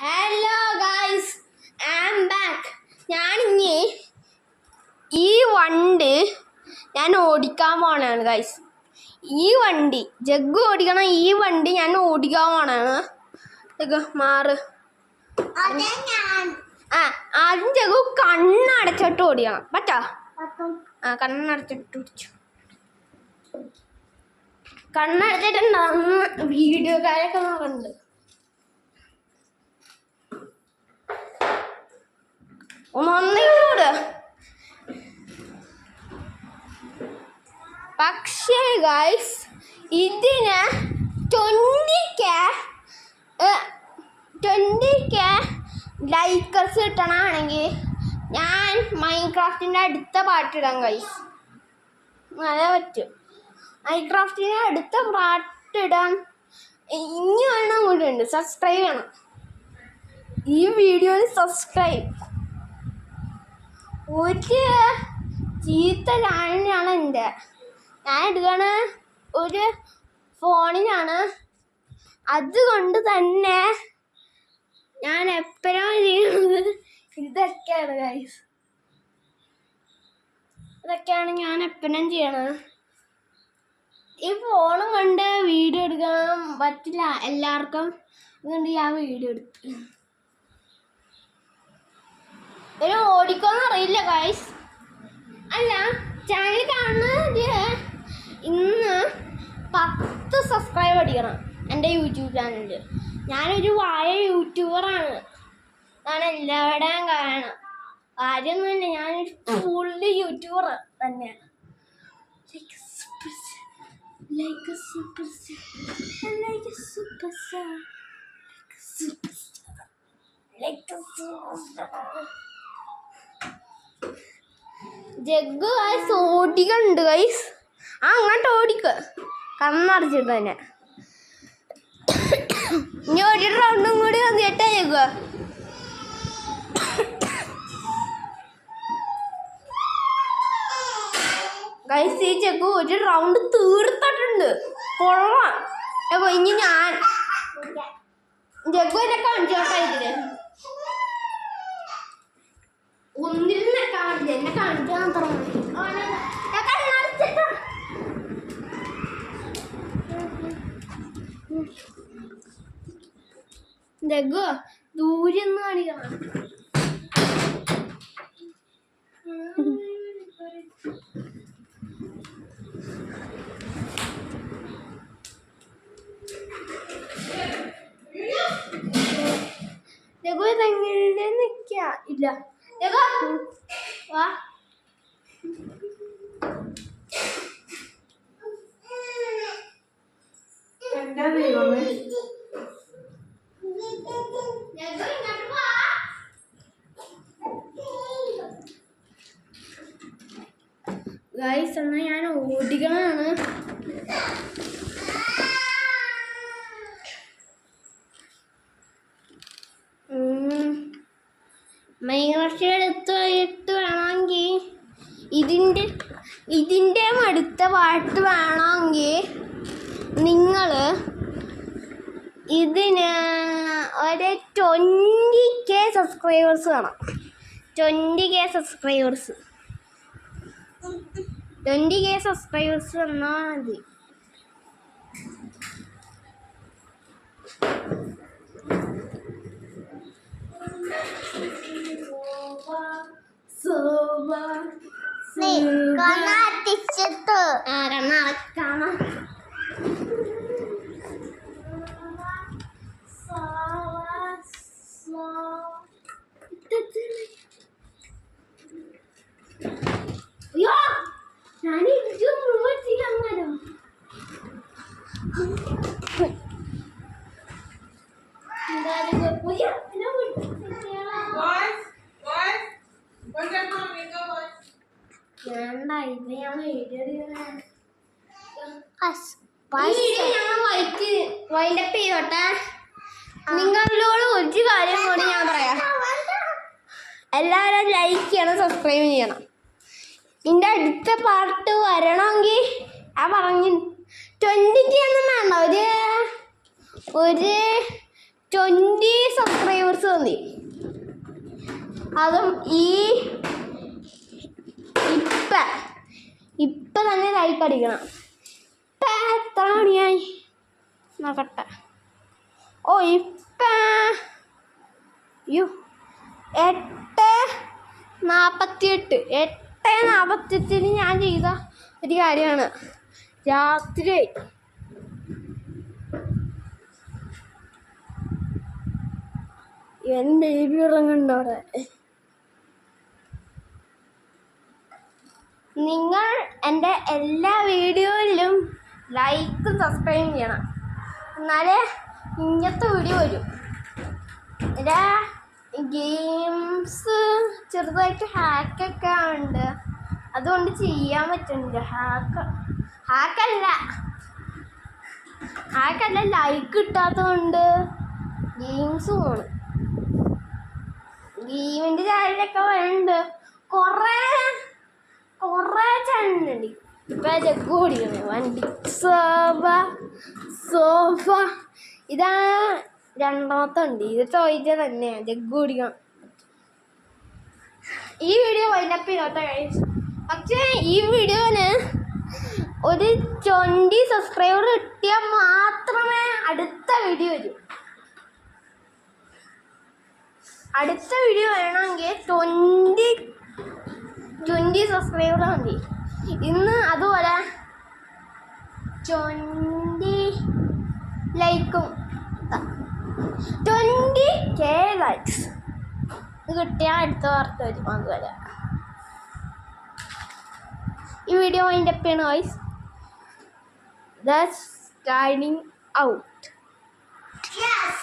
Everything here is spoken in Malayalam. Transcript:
Hello guys, I am back. ഞാനിനി ഈ വണ്ടി ഞാൻ ഓടിക്കാൻ പോണാണ് ഗൈസ്. ഈ വണ്ടി ജഗ്ഗു ഓടിക്കണം. ഈ വണ്ടി ഞാൻ ഓടിക്കാൻ പോണാണ്. മാറ്. ആദ്യം ജഗ്ഗു കണ്ണടച്ചിട്ട് ഓടിക്കണം. പറ്റാ? കണ്ണടച്ചിട്ട് ഓടിച്ചു. കണ്ണടച്ചിട്ടുണ്ടാകുന്ന വീഡിയോക്കാരൊക്കെ നോക്കുന്നുണ്ട്. ഒന്നൂടെ പക്ഷേ ഗൈസ്, ഇതിന് 20K ലൈക്കേഴ്സ് കിട്ടണമെങ്കിൽ ഞാൻ മൈൻക്രാഫ്റ്റിൻ്റെ അടുത്ത പാട്ടിടാം ഗൈസ്. അതേ പറ്റും. മൈൻക്രാഫ്റ്റിൻ്റെ അടുത്ത പാട്ടിടാൻ ഇനി വേണം കൂടെ ഉണ്ട്. സബ്സ്ക്രൈബ് ചെയ്യണം. ഈ വീഡിയോയിൽ സബ്സ്ക്രൈബ്. ഒരു ചീത്ത ചാനലാണ് എൻ്റെ. ഞാൻ എടുക്കണ ഒരു ഫോണിനാണ്. അതുകൊണ്ട് തന്നെ ഞാൻ എപ്പോഴും ചെയ്യുന്നത് ഇതൊക്കെയാണ് ഗൈസ്. ഇതൊക്കെയാണ് ഞാൻ എപ്പോഴും ചെയ്യണത്. ഈ ഫോണും കൊണ്ട് വീഡിയോ എടുക്കാൻ പറ്റില്ല എല്ലാവർക്കും. അതുകൊണ്ട് ഞാൻ വീഡിയോ എടുത്തു. ഒരു ഓടിക്കോന്ന് അറിയില്ല ഗൈസ്. അല്ല, ചാനൽ കാണുന്നത് ഇന്ന് 10 സബ്സ്ക്രൈബ് അടിക്കണം എൻ്റെ യൂട്യൂബ് ചാനലിൽ. ഞാനൊരു വായ യൂട്യൂബറാണ്. ഞാൻ എല്ലാവരുടെയും കാണണം. കാര്യമൊന്നുമില്ല, ഞാനൊരു ഫുള്ള് യൂട്യൂബർ തന്നെയാണ്. ജഗ്ഗു ഗൈസ് ഓടിക്കുന്നുണ്ട് ഗൈസ്. അങ്ങോട്ട് ഓടിക്ക്, കണ്ണടച്ചിട്ട് തന്നെ. ഇനി ഒരു റൗണ്ടും കൂടി വന്നിട്ടേ ജഗ്ഗു. ഗൈസ്, ഈ ജഗ്ഗു ഒരു റൗണ്ട് തീർത്തിട്ടുണ്ട്. കൊള്ളാം. ഇനി ഞാൻ ജഗ്ഗു എന്നെ കാണിച്ചോട്ടെ. ഇതില് ഒന്നിരുന്നെ കാണില്ല, എന്നെ കാണിക്കാൻ മാത്രം. ജഗ്ഗു ദൂരെ നിന്ന് കാണിക്കണം. ജഗ്ഗു ഇതെങ്ങനെ നിക്ക ഇല്ല. ജഗ്ഗു വാ. എന്താ ദൈവമേ. ഗൈസ്, എന്നാ ഞാൻ ഓടിക്കണാണ്. മൈൻക്രാഫ്റ്റ് എടുത്ത് വേണമെങ്കിൽ ഇതിൻ്റെ അടുത്ത പാട്ട് വേണമെങ്കിൽ നിങ്ങൾ ഇതിന് ഒരു 20K സബ്സ്ക്രൈബേഴ്സ് വേണം. 20K സബ്സ്ക്രൈബേഴ്സ് വന്നാൽ മതി. കാണാം. വൈൻഡപ്പ് ചെയ്തോട്ടെ. നിങ്ങളോട് ഒരു കാര്യം കൂടി ഞാൻ പറയാം. എല്ലാവരും ലൈക്ക് ചെയ്യണം, സബ്സ്ക്രൈബ് ചെയ്യണം. ഇതിൻ്റെ അടുത്ത പാർട്ട് വരണമെങ്കിൽ ആ പറഞ്ഞു 20K ഒന്നും വേണ്ട. ഒരു 20 സബ്സ്ക്രൈബേഴ്സ് അതും ഇപ്പം തന്നെ ലൈക്ക് അടിക്കണം. ഇപ്പം എത്ര മണിയായി നോക്കട്ടെ. ഓ അയ്യോ 8:48 ഞാൻ ചെയ്ത ഒരു കാര്യമാണ്. രാത്രി ഇവൻ ബേബി ഉറങ്ങുന്നുണ്ട് അവിടെ. നിങ്ങൾ എൻ്റെ എല്ലാ വീഡിയോയിലും ലൈക്കും സബ്സ്ക്രൈബും ചെയ്യണം, എന്നാലേ ഇങ്ങനത്തെ വീഡിയോ വരും. എൻ്റെ ഗെയിംസ് ചെറുതായിട്ട് ഹാക്കൊക്കെ ഉണ്ട്, അതുകൊണ്ട് ചെയ്യാൻ പറ്റുന്നില്ല. ഹാക്കല്ല ലൈക്ക് കിട്ടാത്തതുകൊണ്ട് ഗെയിംസ് പോണ്. ഗെയിമിൻ്റെ ചാനലൊക്കെ വരുന്നുണ്ട്, കുറേ ചാനലുണ്ട്. ഇപ്പം ജഗ്ഗു ഓടിക്കുന്നത് വണ്ടി സോഫ ഇതാണ് രണ്ടാമത്തെ ഉണ്ട്. ഇത് ചോദിച്ചാൽ തന്നെയാണ് ജഗ്ഗു ഓടിക്കണം. ഈ വീഡിയോ വൈൻഡപ്പ് ചെയ്തോട്ടെ ഗൈസ്. പക്ഷേ ഈ വീഡിയോന് ഒരു 20 സബ്സ്ക്രൈബർ കിട്ടിയാൽ മാത്രമേ അടുത്ത വീഡിയോ വരൂ. അടുത്ത വീഡിയോ വേണമെങ്കിൽ 20 സബ്സ്ക്രൈബർ മതി. ഇന്ന് അതുപോലെ 20 ലൈക്കും 20K ലൈക്സ് ഇത് കിട്ടിയാൽ അടുത്ത വാർത്ത വരും. അതുപോലെ ഈ വീഡിയോ വൈൻഡപ്പ് ചെയ്യണം guys. That's signing out. Yes.